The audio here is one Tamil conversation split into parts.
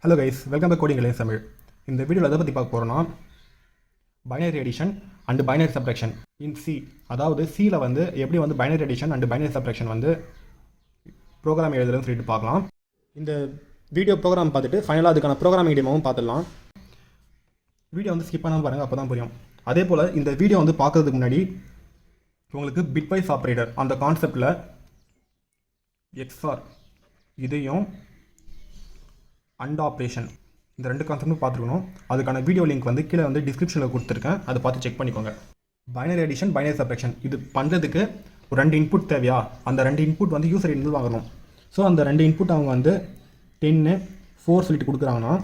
Hello guys, welcome back to Coding Lens Tamil. இந்த வீடியோவில் எதை பற்றி பார்க்க போகிறோன்னா binary addition and binary subtraction in C. அதாவது சியில் வந்து எப்படி வந்து binary addition and binary subtraction வந்து ப்ரோக்ராம் எழுதுறதுன்னு சொல்லிட்டு பார்க்கலாம். இந்த வீடியோ ப்ரோக்ராம் பார்த்துட்டு ஃபைனலாக அதுக்கான ப்ரோக்ராமிங் டெமோவும் பார்த்துடலாம். வீடியோ வந்து ஸ்கிப் பண்ணாமல் பாருங்கள், அப்போ தான் புரியும். அதே போல் இந்த வீடியோ வந்து பார்க்குறதுக்கு முன்னாடி உங்களுக்கு பிட்வைஸ் ஆப்ரேட்டர் அந்த கான்செப்டில் எக்ஸ்ஆர் இதையும் அண்ட் ஆப்ரேஷன் இந்த ரெண்டு கான்செப்டும் பார்த்துருக்கணும். அதுக்கான வீடியோ லிங்க் வந்து கீழே வந்து டிஸ்கிரிப்ஷனில் கொடுத்துருக்கேன், அதை பார்த்து செக் பண்ணிக்கோங்க. பைனரி அடிஷன் பைனரி சப்ட்ராக்ஷன் இது பண்ணுறதுக்கு ஒரு 2 இன்புட் தேவையா? அந்த 2 இன்புட் வந்து யூசர் இருந்து வாங்கணும். ஸோ அந்த 2 இன்புட் அவங்க வந்து 10, 4 சொல்லிட்டு கொடுக்குறாங்கன்னா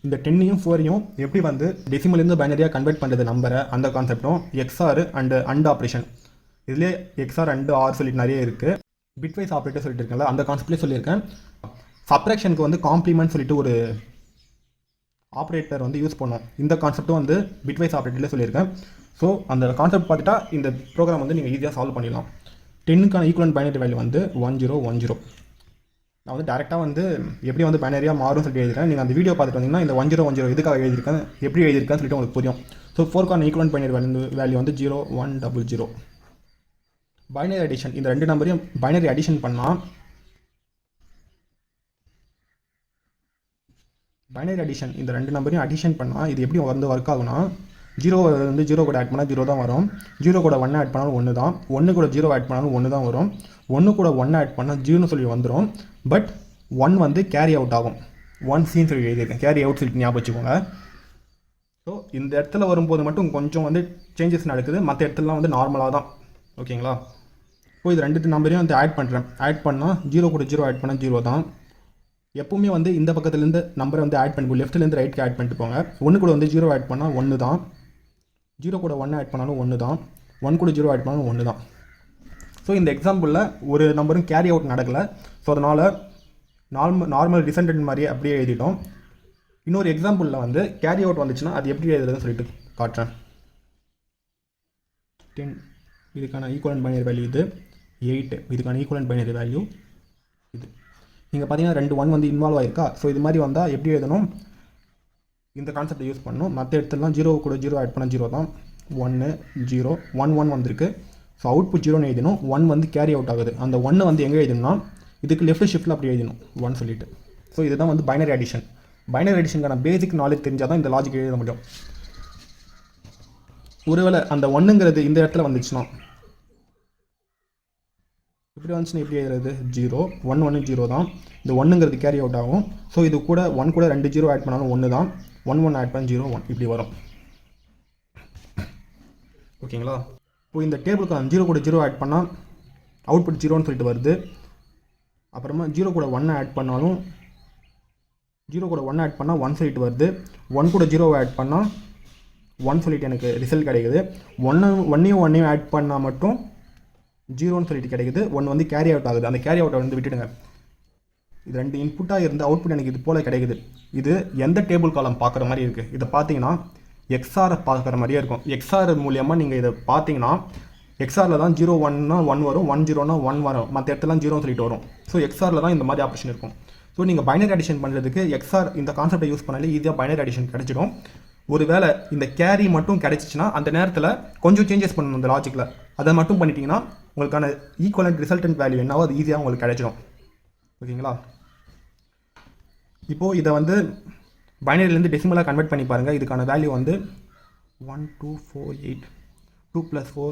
இந்த 10ஐயும் 4ஐயும் எப்படி வந்து டெசிமலேருந்து பைனரியாக கன்வெர்ட் பண்ணுறது நம்பரை அந்த கான்செப்டும் எக்ஸ்ஆர் அண்ட் ஆப்ரேஷன் இதிலே எக்ஸ்ஆர் அண்ட் ஆர் சொல்லிட்டு நிறைய இருக்குது. பிட்வைஸ் ஆப்ரேட்டர் சொல்லிட்டு இருக்கேன்ல அந்த கான்செப்ட்லேயே சொல்லியிருக்கேன். சப்ட்ராக்ஷனுக்கு வந்து காம்ப்ளிமெண்ட் சொல்லிட்டு ஒரு ஆப்ரேட்டர் வந்து யூஸ் பண்ணோம். இந்த கான்செப்ட்டும் வந்து பிட்வைஸ் ஆப்ரேட்டரில் சொல்லியிருக்கேன். ஸோ அந்த கான்செப்ட் பார்த்துட்டா இந்த ப்ரோக்ராம் வந்து நீங்கள் ஈஸியாக சால்வ் பண்ணிடலாம். 10க்கான ஈக்குவலன்ட் பைனரி வேல்யூ வந்து 1010. நான் வந்து டேரெக்டாக வந்து எப்படி வந்து பைனரியாக மாறும் சொல்லிட்டு எழுதிருக்கேன். நீங்கள் அந்த வீடியோ பார்த்துட்டு வந்தீங்கன்னா இந்த 1010 எதுக்காக எழுதியிருக்கேன், எப்படி எழுதியிருக்கேன்னு சொல்லிட்டு உங்களுக்கு புரியும். ஸோ 4க்கான ஈக்குவலன்ட் பைனரி வேல்யூ வந்து 0100. பைனரி அடிஷன் இந்த 2 நம்பரையும் பைனரி அடிஷன் பண்ணால் பைனரி அடிஷன் இந்த 2 நம்பரையும் அடிஷன் பண்ணால் இது எப்படி வந்து ஒர்க் ஆகுனா 0 வந்து 0 கூட ஆட் பண்ணால் 0 தான் வரும். 0 கூட 1 ஆட் பண்ணாலும் 1 தான். 1 கூட 0 ஆட் பண்ணாலும் 1 தான் வரும். 1 கூட 1 ஆட் பண்ணால் 0ன்னு சொல்லி வந்துடும். பட் 1 வந்து கேரி அவுட் ஆகும். 1 சீன் சொல்லி எழுதியிருக்கேன், கேரி அவுட் சொல்லிட்டு ஞாபகம் வச்சுக்கோங்க. ஸோ இந்த இடத்துல வரும்போது மட்டும் கொஞ்சம் வந்து சேஞ்சஸ் நடக்குது, மற்ற இடத்துலலாம் வந்து நார்மலாக தான். ஓகேங்களா? இப்போ இது 2 நம்பரையும் வந்து ஆட் பண்ணுறேன். ஆட் பண்ணால் 0 கூட 0 ஆட் பண்ணால் 0 தான். எப்பவுமே வந்து இந்த பக்கத்துலேருந்து நம்பரை வந்து ஆட் பண்ணி லெஃப்ட்லேருந்து ரைட்டுக்கு ஆட் பண்ணிட்டு போங்க. 1 கூட வந்து 0 ஆட் பண்ணால் 1 தான். 0 கூட 1 ஆட் பண்ணாலும் 1 தான். 1 கூட 0 ஆட் பண்ணாலும் 1 தான். ஸோ இந்த எக்ஸாம்பிளில் ஒரு நம்பரும் கேரி அவுட் நடக்கலை. ஸோ அதனால் நார்மல் டிசெண்டன்ட் மாதிரியே அப்படியே எழுதிட்டோம். இன்னொரு எக்ஸாம்பிளில் வந்து கேரி அவுட் வந்துச்சுன்னா அது எப்படி எழுதுறதுன்னு சொல்லிட்டு காட்டுறேன். 10 இதுக்கான ஈக்குவலன்ட் பைனரி வேல்யூ இது. 8 இதுக்கான ஈக்குவலன்ட் பைனரி வேல்யூ இது. நீங்கள் பார்த்தீங்கன்னா 2 1 வந்து இன்வால்வ் ஆகிருக்கா. ஸோ இது மாதிரி வந்தால் எப்படி எழுதணும், இந்த கான்செப்டை யூஸ் பண்ணணும். மற்ற இடத்துலலாம் 0 கூட 0 ஆட் பண்ணால் 0 தான். 1 0 1 1 வந்திருக்கு. ஸோ அவுட்புட் 0ன்னு எழுதணும். 1 வந்து கேரி அவுட் ஆகுது. அந்த 1 வந்து எங்கே எழுதணும்னா இதுக்கு லெஃப்ட் ஷிஃப்ட்டில் அப்படி எழுதணும் 1 சொல்லிட்டு. ஸோ இதுதான் வந்து பைனரி அடிஷன். பைனரி அடிஷனுக்கான பேசிக் நாலேஜ் தெரிஞ்சால் தான் இந்த லாஜிக் எழுத முடியும். ஒருவேளை அந்த 1ங்கிறது இந்த இடத்துல வந்துச்சுன்னா இப்படி வந்துச்சுன்னா எப்படி எழுதுறது, 0 1 1 0 தான். இந்த 1ங்கிறது கேரி அவுட் ஆகும். ஸோ இது கூட 1 கூட 2 0 ஆட் பண்ணாலும் 1 தான். 1 1 ஆட் பண்ண 0 1 இப்படி வரும். ஓகேங்களா? இப்போ இந்த டேபிளுக்கு 0 கூட 0 ஆட் பண்ணால் அவுட்புட் 0ன்னு சொல்லிட்டு வருது. அப்புறமா 0 கூட 1 ஆட் பண்ணாலும் 0 கூட 1 ஆட் பண்ணால் 1 சொல்லிட்டு வருது. 1 கூட 0 ஆட் பண்ணால் 1 சொல்லிட்டு எனக்கு ரிசல்ட் கிடைக்குது. 1 ஆட் பண்ணால் மட்டும் 0ன்னு சொல்லிட்டு கிடைக்குது. 1 வந்து கேரி அவுட் ஆகுது. அந்த கேரி அவுட்டை வந்து விட்டுடுங்க. இது 2 இன்புட்டாக இருந்து அவுட்புட் எனக்கு இது போல் கிடைக்குது. இது எந்த டேபிள் காலம் பார்க்குற மாதிரி இருக்குது. இதை பார்த்தீங்கன்னா எக்ஸ்ஆரை பார்க்குற மாதிரியே இருக்கும். எக்ஸ்ஆர் மூலியமாக நீங்கள் இதை பார்த்தீங்கன்னா எக்ஸ்ஆரில் தான் 0 1னா 1 வரும், 1 0னா 1 வரும், மற்ற இடத்துலாம் 0ன்னு சொல்லிட்டு வரும். ஸோ எக்ஸ்ஆரில் தான் இந்த மாதிரி ஆப்ஷன் இருக்கும். ஸோ நீங்கள் பைனரி அடிஷன் பண்ணுறதுக்கு எக்ஸ்ஆர் இந்த கான்செப்டை யூஸ் பண்ணாலே ஈஸியாக பைனரி அடிஷன் கிடைச்சிடும். ஒருவேளை இந்த கேரி மட்டும் கிடைச்சிச்சின்னா அந்த நேரத்தில் கொஞ்சம் சேஞ்சஸ் பண்ணணும் இந்த லாஜிக்கில். அதை மட்டும் பண்ணிட்டீங்கன்னா உங்களுக்கான ஈக்குவலன்ட் ரிசல்டன்ட் வேல்யூ என்னவோ அது ஈஸியாக உங்களுக்கு கிடைச்சிடும். ஓகேங்களா? இப்போது இதை வந்து பைனரிலேருந்து டெசிமலாக கன்வெர்ட் பண்ணி பாருங்கள். இதுக்கான வேல்யூ வந்து 1 2 4 8 2 + 4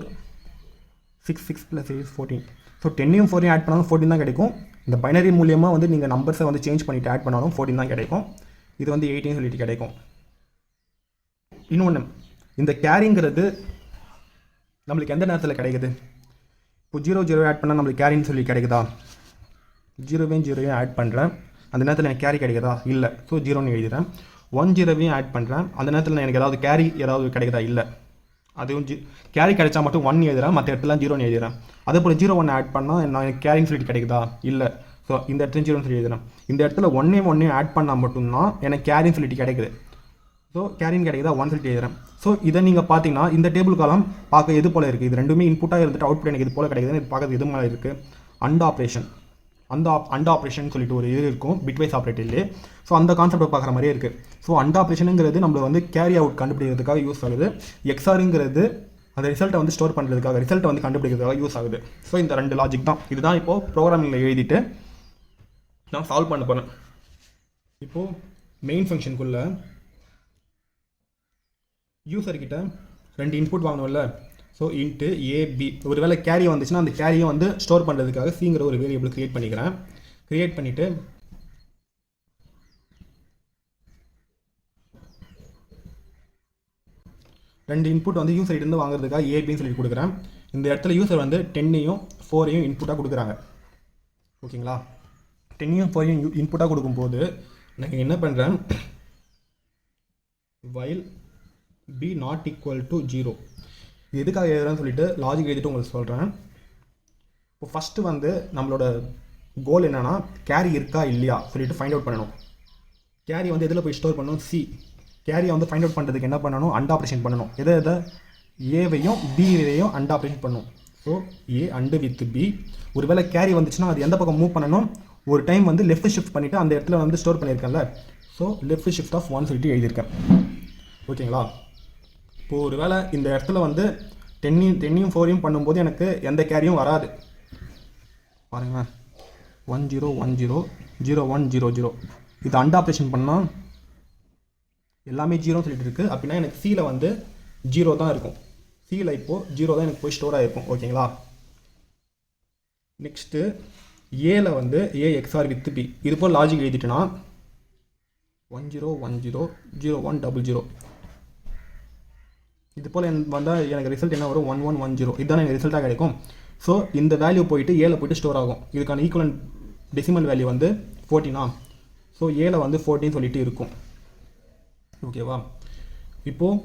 6 6 + 8 14. ஸோ 10ஐயும் 4ஐயும் ஆட் பண்ணாலும் 14 தான் கிடைக்கும். இந்த பைனரி மூலியமாக வந்து நீங்கள் நம்பர்ஸை வந்து சேஞ்ச் பண்ணிவிட்டு ஆட் பண்ணாலும் 14 தான் கிடைக்கும். இது வந்து 18 சொல்லிட்டு கிடைக்கும். இன்னொன்று, இந்த கேரிங்கிறது நம்மளுக்கு எந்த நேரத்தில் கிடைக்குது? இப்போ 0 0 ஆட் பண்ணால் நம்மளுக்கு கேரின்னு சொல்லி கிடைக்குதா? 0 ஆட் பண்ணுறேன், அந்த நேரத்தில் எனக்கு கேரி கிடைக்குதா? இல்லை. ஸோ 0ன்னு எழுதுகிறேன். 1 0 ஆட் பண்ணுறேன், அந்த நேரத்தில் எனக்கு ஏதாவது கேரி ஏதாவது கிடைக்குதா? இல்லை. அதுவும் கேரி கிடைச்சா மட்டும் 1 எழுதுகிறேன், மற்ற இடத்துலாம் 0ன்னு எழுதுகிறேன். அதே போல் 0 1 ஆட் பண்ணால் எனக்கு கேரின்னு சொல்லிட்டு கிடைக்குதா? இல்லை. ஸோ இந்த இடத்துல 0ன்னு சொல்லி எழுதுகிறேன். இந்த இடத்துல 1 ஆட் பண்ணால் மட்டும்தான் எனக்கு கேரின்னு சொல்லிட்டு கிடைக்குது. ஸோ கேரின்னு கிடைக்குதா? 1 சொல்லிட்டு எழுதுகிறேன். ஸோ இதை நீங்கள் பார்த்தீங்கன்னா இந்த டேபிள் காலம் பார்க்க எது போல் இருக்குது? இது ரெண்டுமே இன்புட்டாக இருந்துட்டு அவுட்புட் எனக்கு இது போல் கிடைக்குதுன்னு இது பார்க்குறது எது மாதிரி இருக்குது? And operation. அந்த அண்ட் ஆப்ரேஷன் சொல்லிட்டு ஒரு இது இருக்கும் பிட்வைஸ் ஆப்ரேட்டர்லேயே. ஸோ அந்த கான்செப்டை பார்க்குற மாதிரியே இருக்குது. ஸோ அண்ட் ஆப்ரேஷனுங்கிறது நம்மளை வந்து கேரி அவுட் கண்டுபிடிக்கிறதுக்காக யூஸ் ஆகுது. எக்ஸ்ஆருங்கிறது அந்த ரிசல்ட்டை வந்து ஸ்டோர் பண்ணுறதுக்காக, ரிசல்ட்டை வந்து கண்டுபிடிக்கிறதுக்காக யூஸ் ஆகுது. ஸோ இந்த 2 லாஜிக் தான். இதுதான் இப்போது ப்ரோக்ராமிங்கில் எழுதிட்டு நான் சால்வ் பண்ண போகிறேன். இப்போது மெயின் ஃபங்க்ஷனுக்குள்ளே யூசர்கிட்ட 2 இன்புட் வாங்கணும்ல. ஸோ இன்ட்டு ஏபி, ஒரு வேளை கேரி வந்துச்சுன்னா அந்த கேரியை வந்து ஸ்டோர் பண்ணுறதுக்காக சிங்கிற ஒரு வேரியபிள் க்ரியேட் பண்ணிக்கிறேன். க்ரியேட் பண்ணிவிட்டு ரெண்டு இன்புட் வந்து யூசர் இருந்து வாங்குறதுக்காக ஏபின்னு சொல்லி கொடுக்குறேன். இந்த இடத்துல யூசர் வந்து 10ஐயும் 4ஐயும் இன்புட்டாக கொடுக்குறாங்க. ஓகேங்களா? 10ஐயும் 4ஐயும் இன்புட்டாக கொடுக்கும்போது நான் என்ன பண்ணுறேன், while b not equal to 0 எதுக்காக எழுதுறேன்னு சொல்லிட்டு லாஜிக் எழுதிட்டு உங்களுக்கு சொல்கிறேன். இப்போ ஃபஸ்ட்டு வந்து நம்மளோட கோல் என்னென்னா கேரி இருக்கா இல்லையா சொல்லிட்டு ஃபைண்ட் அவுட் பண்ணணும். கேரி வந்து எதில் போய் ஸ்டோர் பண்ணணும், சி. கேரியை வந்து ஃபைண்ட் அவுட் பண்ணுறதுக்கு என்ன பண்ணணும், அண்ட் ஆப்ரேஷன் பண்ணணும். எதை ஏவையும் பிவையும் அண்ட் ஆப்ரேஷன் பண்ணணும். So A and with B. ஒருவேளை கேரி வந்துச்சுன்னா அது எந்த பக்கம் மூவ் பண்ணணும், ஒரு டைம் வந்து லெஃப்ட் ஷிஃப்ட் பண்ணிவிட்டு அந்த இடத்துல வந்து ஸ்டோர் பண்ணியிருக்கேன்ல. ஸோ லெஃப்ட் ஷிஃப்ட் ஆஃப் 1 சொல்லிட்டு எழுதியிருக்கேன். ஓகேங்களா? இப்போது ஒரு வேளை இந்த இடத்துல வந்து 10ஐயும் 4ஐயும் பண்ணும்போது எனக்கு எந்த கேரியும் வராது. பாருங்கள், 1 0 1 0 0 1 0 0. இது அண்ட் ஆப்ரேஷன் பண்ணால் எல்லாமே 0 சொல்லிட்டு இருக்குது. அப்படின்னா எனக்கு சியில் வந்து 0 தான் இருக்கும். சியில் இப்போது 0 தான் எனக்கு போய் ஸ்டோர் ஆகிருக்கும். ஓகேங்களா? நெக்ஸ்ட்டு ஏல வந்து ஏ எக்ஸ்ஆர் வித் பி. இது போல் லாஜிக் எழுதிட்டுனா 1 0 1 0 0 1 0 0. இது போல் வந்தால் எனக்கு ரிசல்ட் என்ன வரும், 1 1 1 0. இதுதான் எனக்கு ரிசல்ட்டாக கிடைக்கும். ஸோ இந்த வேல்யூ போயிட்டு ஏல போயிட்டு ஸ்டோர் ஆகும். இதுக்கான ஈக்குவலன்ட் டெசிமல் வேல்யூ வந்து 14. ஸோ ஏல வந்து 14 சொல்லிட்டு இருக்கும். ஓகேவா? இப்போது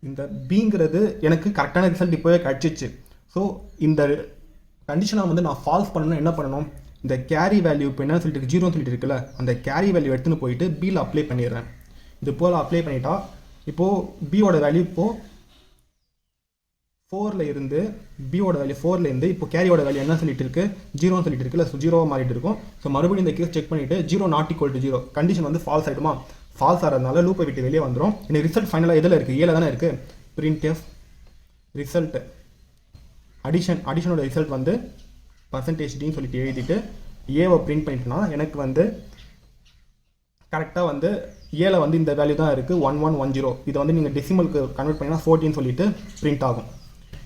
இந்த பிங்கிறது எனக்கு கரெக்டான ரிசல்ட் இப்போவே கிடச்சிச்சு. ஸோ இந்த கண்டிஷனை வந்து நான் ஃபால்ஸ் பண்ணணும். என்ன பண்ணணும், இந்த கேரி வேல்யூ இப்போ என்ன சொல்லிட்டு 0 சொல்லிட்டு இருக்குல்ல, அந்த கேரி வேல்யூ எடுத்துன்னு போயிட்டு பியில் அப்ளை பண்ணிடுறேன். இது போல் அப்ளை பண்ணிட்டா இப்போது பியோட வேல்யூ இப்போது 4ல் இருந்து பியோட வேல்யூ 4ல் இருந்து இப்போ கேரியோட வேல்யூ என்ன சொல்லிட்டு இருக்கு, 0 சொல்லிட்டு இருக்குல்ல. ஸோ 0 மாறிட்டு இருக்கும். ஸோ மறுபடியும் இந்த கேஸ் செக் பண்ணிவிட்டு 0 not equal to 0 கண்டிஷன் வந்து ஃபால்ஸ் ஆகிடுமா. ஃபால்ஸ் ஆகிறதுனால லூப்பை விட்டு வெளியே வந்துடும். எனக்கு ரிசல்ட் ஃபைனலாக எதில் இருக்குது, ஏல தானே இருக்குது. printf ரிசல்ட் அடிஷனோட ரிசல்ட் வந்து %d சொல்லிட்டு எழுதிட்டு ஏவை பிரிண்ட் பண்ணிட்டுனா எனக்கு வந்து கரெக்டாக வந்து ஏல வந்து இந்த வேல்யூ தான் இருக்குது, 1 1 1 0. இதை வந்து நீங்கள் டெசிமலுக்கு கன்வெர்ட் பண்ணினா 14 சொல்லிட்டு பிரிண்ட் ஆகும்.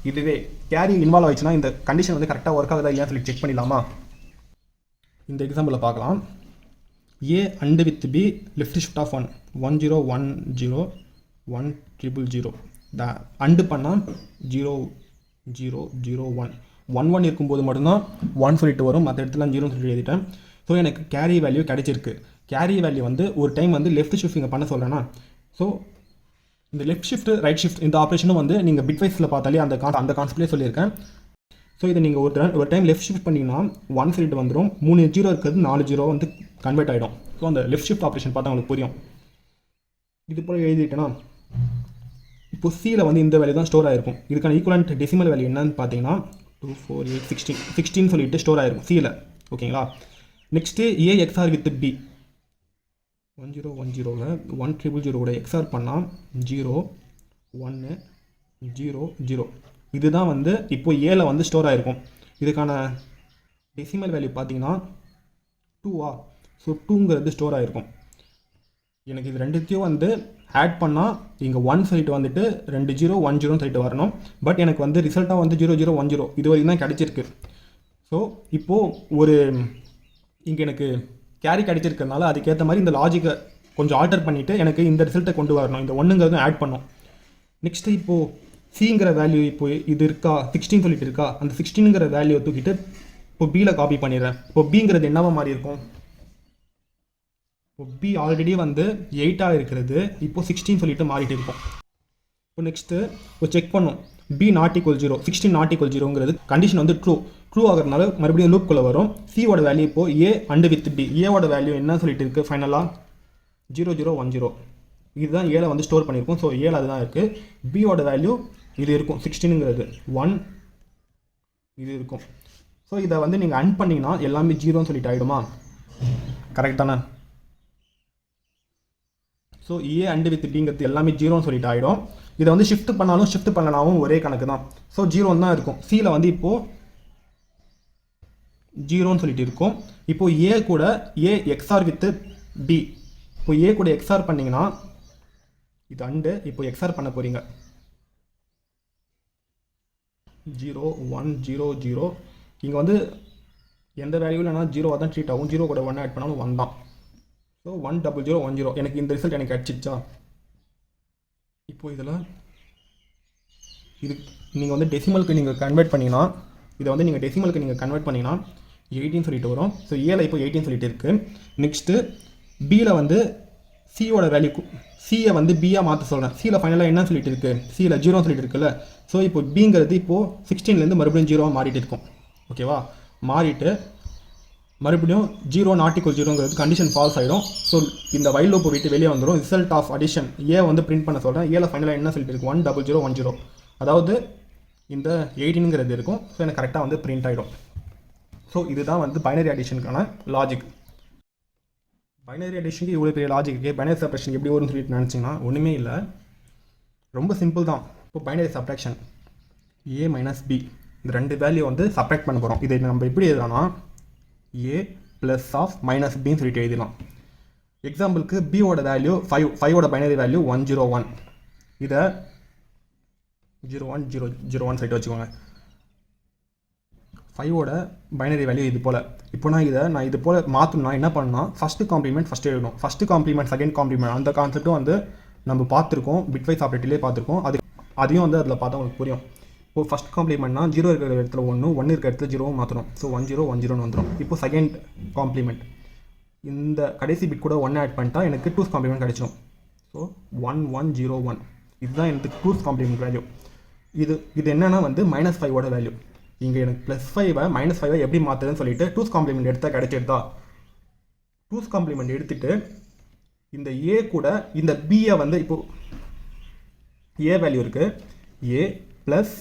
இதுவே கேரி இன்வால்வ் ஆயிடுச்சுன்னா இந்த கண்டிஷன் வந்து கரெக்டாக ஒர்க் ஆகுதா இல்லையா சொல்லி செக் பண்ணிடலாமா. இந்த எக்ஸாம்பிளில் பார்க்கலாம். A and with B left shift of 1 1 0 1 0 1 0 0 0. And பண்ணால் 0 0 0 1 1 1 இருக்கும்போது மட்டும்தான் 1 சொல்லிட்டு வரும். மற்ற இடத்துல 0 சொல்லிட்டு எழுதிட்டேன். ஸோ எனக்கு கேரி வேல்யூ கிடைச்சிருக்கு. கேரி வேல்யூ வந்து ஒரு டைம் வந்து லெஃப்ட் ஷிஃப்ட் இங்கே பண்ண சொல்கிறேன்னா, ஸோ இந்த லெஃப்ட் ஷிஃப்ட் ரைட் ஷிஃப்ட் இந்த ஆப்ரேஷனும் வந்து நீங்கள் பிட்வைஸில் பார்த்தாலே அந்த கான்செப்ட்லேயே சொல்லியிருக்கேன். ஸோ இதை நீங்கள் ஒரு டைம் லெஃப்ட் ஷிஃப்ட் பண்ணிங்கன்னா 1 சொல்லிட்டு வந்துடும். 3 0 இருக்கிறது 4 0 வந்து கன்வெர்ட் ஆகிடும். ஸோ அந்த லெஃப்ட் ஷிஃப்ட் ஆப்ரேஷன் பார்த்தா உங்களுக்கு புரியும். இது போல் எழுதிட்டேன்னா இப்போ சியில் வந்து இந்த வேல்யூ தான் ஸ்டோர் ஆகிருக்கும். இதுக்கான ஈக்குவலன்ட் டெசிமல் வேல்யூ என்னன்னு பார்த்தீங்கன்னா 2 4 8 16 சொல்லிட்டு ஸ்டோர் ஆகிருக்கும் சியில். ஓகேங்களா? Next A XOR with B 1 0 1 0வில் 1 0 0 கூட எக்ஸ்ஆர் பண்ணால் 0 1 0 0. இதுதான் வந்து இப்போ ஏல வந்து ஸ்டோர் ஆகிருக்கும். இதுக்கான டெசிமல் வேல்யூ பார்த்தீங்கன்னா 2. ஸோ 2ங்கிறது ஸ்டோர் ஆகிருக்கும். எனக்கு இது ரெண்டுத்தையும் வந்து ஆட் பண்ணால் இங்கே 1 சொல்லிட்டு வந்துட்டு 2 0 1 0 சொல்லிட்டு வரணும். பட் எனக்கு வந்து ரிசல்ட்டாக வந்து 0 0 1 0 இது வரைக்கும் தான் கிடச்சிருக்கு. ஸோ இப்போது ஒரு இங்கே எனக்கு கேரி கிடைச்சிருக்கிறதுனால அதுக்கேற்ற மாதிரி இந்த லாஜிக்கை கொஞ்சம் ஆல்டர் பண்ணிவிட்டு எனக்கு இந்த ரிசல்ட்டை கொண்டு வரணும். இந்த 1ங்கிறதும் ஆட் பண்ணோம். நெக்ஸ்ட்டு இப்போது சிங்கிற வேல்யூ இப்போ இது இருக்கா 16 சொல்லிட்டு இருக்கா, அந்த 16ங்கிற வேல்யூவை தூக்கிட்டு இப்போ பியில் காப்பி பண்ணிடுறேன். இப்போ பிங்கிறது என்னவா மாதிரி இருக்கும், இப்போ பி ஆல்ரெடி வந்து 8ஆக இருக்கிறது இப்போ 16 சொல்லிட்டு மாறிட்டு இருக்கும். இப்போ நெக்ஸ்ட்டு இப்போ செக் பண்ணோம் B not equal 0 16 not equal 0ங்கிறது கண்டிஷன் வந்து ட்ரூ ஆகிறதுனால மறுபடியும் லூப்குள்ளே வரும். சியோட வேல்யூ இப்போது ஏ அண்டு வித் பி. ஏவோட வேல்யூ என்ன சொல்லிட்டு இருக்குது ஃபைனலாக 0 0 1 0. இதுதான் ஏல வந்து ஸ்டோர் பண்ணியிருக்கும். ஸோ ஏல அதுதான் இருக்குது. பியோட வேல்யூ இது இருக்கும் 16ங்கிறது 1 இது இருக்கும். ஸோ இதை வந்து நீங்கள் அண்ட் பண்ணிங்கன்னா எல்லாமே ஜீரோன்னு சொல்லிட்டு ஆகிடுமா? கரெக்ட் தானே? ஸோ ஏ அண்டு வித் பிங்கிறது எல்லாமே ஜீரோன்னு சொல்லிட்டு ஆகிடும். இதை வந்து ஷிஃப்ட் பண்ணாலும் ஷிஃப்ட் பண்ணனாலும் ஒரே கணக்கு தான். ஸோ ஜீரோன்னு தான் இருக்கும். சியில் வந்து இப்போது ஜீரோன்னு சொல்லிட்டு இருக்கும். இப்போது ஏ கூட ஏ எக்ஸ்ஆர் வித் பி, இப்போ ஏ கூட எக்ஸ்ஆர் பண்ணிங்கன்னா இது அண்டு, இப்போ எக்ஸ்ஆர் பண்ண போகிறீங்க 0 1 0 0. இங்கே வந்து எந்த வேல்யூவில் என்ன 0 தான் ட்ரீட் ஆகும். 0 கூட 1 ஆட் பண்ணாலும் 1 தான். ஸோ 1 0 0 1 0 எனக்கு இந்த ரிசல்ட் எனக்கு அடிச்சிச்சா? இப்போது இதில் இது நீங்கள் வந்து டெசிமலுக்கு நீங்கள் கன்வெர்ட் பண்ணிங்கன்னா, இதை வந்து நீங்கள் டெசிமலுக்கு நீங்கள் கன்வெர்ட் பண்ணிங்கன்னா 18 சொல்லிட்டு வரும். ஸோ ஏல இப்போ 18 சொல்லிட்டு இருக்குது. நெக்ஸ்ட்டு பியில் வந்து சியோட வேல்யூ, சியை வந்து பியாக மாற்ற சொல்கிறேன். சியில் ஃபைனலாக என்ன சொல்லிட்டு இருக்குது? சியில் 0 சொல்லிட்டு இருக்குல்ல. ஸோ இப்போ பிங்கிறது இப்போது 16லேருந்து மறுபடியும் 0 மாறிட்டு இருக்கும். ஓகேவா? மாறிட்டு மறுபடியும் 0 ≠ 0ங்கிறது கண்டிஷன் ஃபால்ஸ் ஆகிடும். ஸோ இந்த வைல் லூப்பை விட்டு வெளியே வந்துடும். ரிசல்ட் ஆஃப் அடிஷன் ஏ வந்து பிரிண்ட் பண்ண சொல்கிறேன். ஏல ஃபைனலாக என்ன சொல்லிட்டு இருக்கு? 1 0 0 1 0. அதாவது இந்த 18ங்கிறது இருக்கும். ஸோ எனக்கு கரெக்டாக வந்து பிரிண்ட் ஆகிடும். ஸோ இதுதான் வந்து பைனரி அடிஷனுக்கான லாஜிக். பைனரி அடிஷனுக்கு இவ்வளோ பெரிய லாஜிக் இருக்குது. பைனரி சப்ட்ராக்ஷன் எப்படி வரும்னு சொல்லிட்டு நினச்சிங்கன்னா ஒன்றுமே இல்லை, ரொம்ப சிம்பிள் தான். இப்போ பைனரி சப்ட்ராக்ஷன் ஏ மைனஸ் பி, இந்த ரெண்டு வேல்யூ வந்து சப்ட்ராக்ட் பண்ண போகிறோம். இதை நம்ம எப்படி எழுதலாம்னா ஏ ப்ளஸ் ஆஃப் மைனஸ் பின்னு சொல்லிட்டு எழுதலாம். எக்ஸாம்பிளுக்கு பியோட வேல்யூ 5, 5ஓட பைனரி வேல்யூ 1 0 1. இதை 0 1 0 0 1 சொல்லிட்டு வச்சுக்கோங்க. 5ஓட பைனரி வேல்யூ இது போல். இப்போ நான் இது போல் மாற்றணும்னா என்ன பண்ணணும்னா ஃபஸ்ட்டு காம்ப்ளிமெண்ட் ஃபஸ்ட்டு எழுதணும். ஃபஸ்ட்டு காம்ப்ளிமெண்ட் செகண்ட் காம்ப்ளிமெண்ட் அந்த கான்செப்ட்டும் வந்து நம்ம பார்த்துருக்கோம், பிட்வைஸ் ஆப்ரேட்டிலே பார்த்துருக்கோம். அதையும் வந்து அதில் பார்த்தா உங்களுக்கு புரியும். இப்போ ஃபஸ்ட் காம்ப்ளிமெண்ட்னா 0 இருக்கிற இடத்துல 1, 1 இருக்கிற இடத்துல 0 மாற்றணும். ஸோ 1 0 1 0ன்னு வந்துடும். இப்போ செகண்ட் காம்ப்ளிமெண்ட் இந்த கடைசி பிட் கூட 1 ஆட் பண்ணிட்டா எனக்கு 2's காம்ப்ளிமெண்ட் கிடச்சிடும். ஸோ 1 1 0 1 இதுதான் எனக்கு 2's காம்ப்ளிமெண்ட் வேல்யூ. இது என்னென்னா வந்து -5ஓட வேல்யூ. இங்கே எனக்கு +5ஐ -5ஐ எப்படி மாற்றுதுன்னு சொல்லிட்டு 2's காம்ப்ளிமெண்ட் எடுத்தால் கிடைச்சிருந்தா 2's காம்ப்ளிமெண்ட் எடுத்துகிட்டு இந்த ஏ கூட இந்த பியை வந்து இப்போது ஏ வேல்யூ இருக்குது, ஏ ப்ளஸ்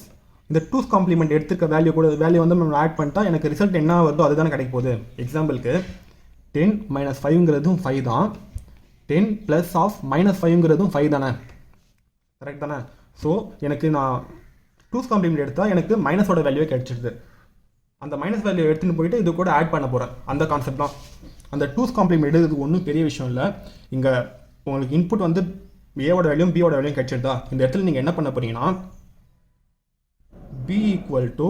இந்த 2's காம்ப்ளிமெண்ட் எடுத்துக்க வேல்யூ கூட வேல்யூ வந்து நம்ம ஆட் பண்ணிட்டா எனக்கு ரிசல்ட் என்ன வருதோ அதுதானே கிடைக்க போகுது. எக்ஸாம்பிளுக்கு 10 - 5ங்கிறதும் 5 தான், 10 ப்ளஸ் ஆஃப் -5ங்கிறதும் 5 தானே, கரெக்ட் தானே? ஸோ எனக்கு நான் 2's காம்ப்ளிமெண்ட் எடுத்தால் எனக்கு மைனஸோட வேல்யூவே கிடைச்சிடுது. அந்த மைனஸ் வேல்யூ எடுத்துகிட்டு போயிட்டு இது கூட ஆட் பண்ண போகிறேன். அந்த கான்செப்ட் தான். அந்த 2's காம்ப்ளிமெண்ட் எடுக்கிறதுக்கு ஒன்றும் பெரிய விஷயம் இல்லை. இங்கே உங்களுக்கு இன்புட் வந்து ஏவோட வேல்யூ பியோட வேல்யூ கிடைச்சிருதா, இந்த இடத்துல நீங்கள் என்ன பண்ண போகிறீங்கன்னா b =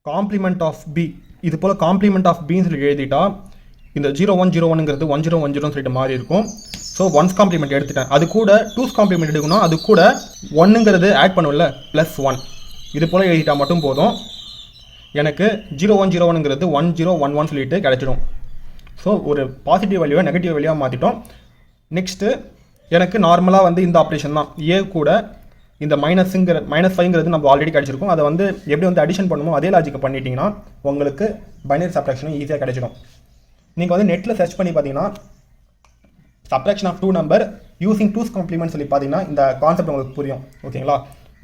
காம்ப்ளிமெண்ட் ஆஃப் b. இது போல் காம்ப்ளிமெண்ட் ஆஃப் பின்னு சொல்லி எழுதிட்டா இந்த 0 1 0 1ங்கிறது 1 0 1 0ன்னு சொல்லிட்டு மாறி இருக்கும். ஸோ 1's காம்ப்ளிமெண்ட் எடுத்துட்டேன். அது கூட 2's காம்ப்ளிமெண்ட் எடுக்கணும். அது கூட 1ங்கிறது ஆட் பண்ணும்ல, +1. இது போல் எழுதிட்டா மட்டும் போதும். எனக்கு 0 1 0 1ங்கிறது 1 0 1 1 சொல்லிட்டு கிடைச்சிடும். ஸோ ஒரு பாசிட்டிவ் வேல்யூவை நெகட்டிவ் வேல்யூவாக மாற்றிட்டோம். நெக்ஸ்ட்டு எனக்கு நார்மலாக வந்து இந்த ஆப்ரேஷன் தான். ஏ கூட இந்த -5ங்கிறது நம்ம ஆல்ரெடி கிடச்சிருக்கோம். அதை வந்து எப்படி வந்து அடிஷன் பண்ணுமோ அதே லாஜிக்கை பண்ணிட்டீங்கன்னா உங்களுக்கு பைனரி சப்ட்ராக்ஷனும் ஈஸியாக கிடைச்சிடும். நீங்கள் வந்து நெட்டில் சர்ச் பண்ணி பார்த்தீங்கன்னா subtraction of 2 number using 2's complement சொல்லி பார்த்தீங்கன்னா இந்த கான்செப்ட் உங்களுக்கு புரியும். ஓகேங்களா?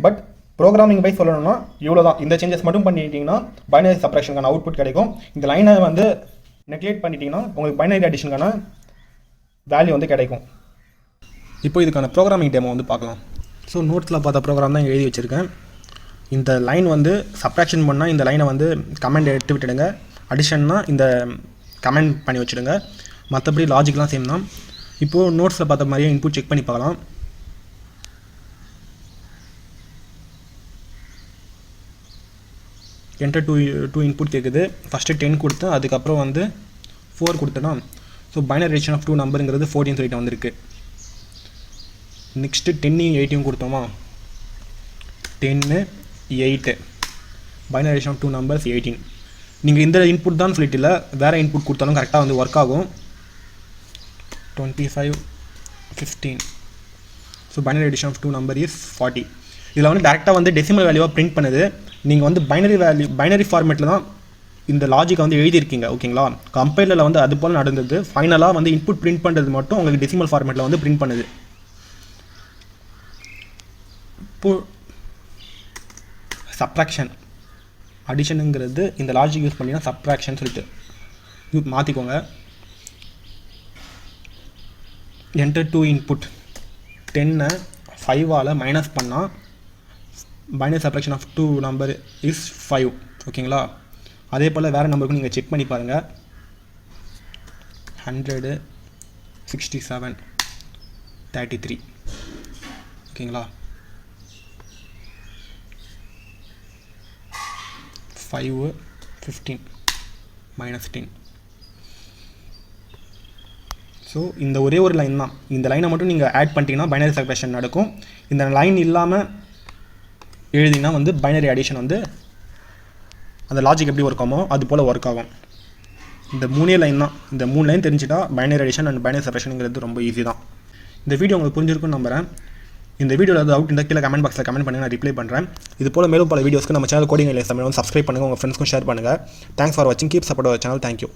பட் ப்ரோக்ராமிங் பை சொல்லணும்னா இவ்வளோ தான். இந்த சேஞ்சஸ் மட்டும் பண்ணிட்டீங்கன்னா பைனரி சப்ட்ராக்ஷனுக்கான அவுட்புட் கிடைக்கும். இந்த லைனை வந்து நெக்லெக்ட் பண்ணிட்டீங்கன்னா உங்களுக்கு பைனரி அடிஷனுக்கான வேல்யூ வந்து கிடைக்கும். இப்போ இதுக்கான ப்ரோக்ராமிங் டெமோ வந்து பார்க்கலாம். ஸோ நோட்ஸில் பார்த்த ப்ரோக்ராம் தான் எழுதி வச்சுருக்கேன். இந்த லைன் வந்து சப்ட்ராக்ஷன் பண்ணால் இந்த லைனை வந்து கமெண்ட் எடுத்து விட்டுடுங்க. அடிஷன்னா இந்த கமெண்ட் பண்ணி வச்சுடுங்க. மற்றபடி லாஜிக்லாம் சேம் தான். இப்போது நோட்ஸில் பார்த்த மாதிரியே இன்புட் செக் பண்ணி பார்க்கலாம். என்டர் டூ இன்புட் கேட்குது. ஃபஸ்ட்டு 10 கொடுத்தேன், அதுக்கப்புறம் வந்து 4 கொடுத்தேன்னா ஸோ பைனரி அடிஷன் ஆஃப் 2 நம்பருங்கிறது 14 சொல்லிட்டு வந்திருக்கு. நெக்ஸ்ட்டு 10 8 கொடுத்தோமா, 10 8 பைனரி அடிஷன் ஆஃப் 2 நம்பர்ஸ் 18. நீங்கள் இந்த இன்புட் தான் சொல்லிட்டு இல்லை, வேறு இன்புட் கொடுத்தாலும் கரெக்டாக வந்து ஒர்க் ஆகும். 25 15. So binary addition of 2 number is 40. இதில் வந்து டேரெக்டாக வந்து டெசிமல் வேல்யூவாக பிரிண்ட் பண்ணுது. நீங்கள் வந்து பைனரி ஃபார்மேட்டில் தான் இந்த லாஜிக்கை வந்து எழுதியிருக்கீங்க. ஓகேங்களா? கம்பைலரில் வந்து அது போல் நடந்தது. ஃபைனலாக வந்து இன்புட் பிரிண்ட் பண்ணுறது மட்டும் உங்களுக்கு டெசிமல் ஃபார்மேட்டில் வந்து பிரிண்ட் பண்ணுது. இப்போ சப்ட்ராக்ஷன் அடிஷனுங்கிறது இந்த லாஜிக் யூஸ் பண்ணினா சப்ட்ராக்ஷன் சொல்லிட்டு மாற்றிக்கோங்க. என்டர் 2 இன்புட் 10 5ஆல் மைனஸ் பண்ணால் binary subtraction of 2 number is 5. ஓகேங்களா? அதே போல் வேறு நம்பருக்கும் நீங்கள் செக் பண்ணி பாருங்கள். 100 67 33. ஓகேங்களா? 5 15 -10. ஸோ இந்த ஒரே ஒரு லைன் தான். இந்த லைனை மட்டும் நீங்கள் ஆட் பண்ணிட்டீங்கன்னா பைனரி சப்ட்ராக்ஷன் நடக்கும். இந்த லைன் இல்லாமல் எழுதிங்கன்னா வந்து பைனரி அடிஷன் வந்து அந்த லாஜிக் எப்படி ஒர்க் ஆகுமோ அது போல் ஒர்க் ஆகும். இந்த 3 லைன் தான். இந்த 3 லைன் தெரிஞ்சுட்டா பைனரி அடிஷன் அண்ட் பைனரி சப்ட்ராக்ஷனுங்கிறது ரொம்ப ஈஸி தான். இந்த வீடியோ உங்களுக்கு புரிஞ்சிருக்குன்னு நம்புகிறேன். இந்த வீடியோவில் ஏதாவது டவுட் இருந்தால் கீழே கமெண்ட் பாக்ஸில் கமெண்ட் பண்ணி நான் ரிப்ளை பண்ணுறேன். இது போல் மேலும் பல வீடியோஸ்க்கு நம்ம channel coding ideas Tamil subscribe பண்ணுங்கள், உங்கள் ஃப்ரெண்ட்ஸ்க்கும் ஷேர் பண்ணுங்கள். தேங்க்ஸ் ஃபார் வாட்சிங். Keep support our channel. Thank you.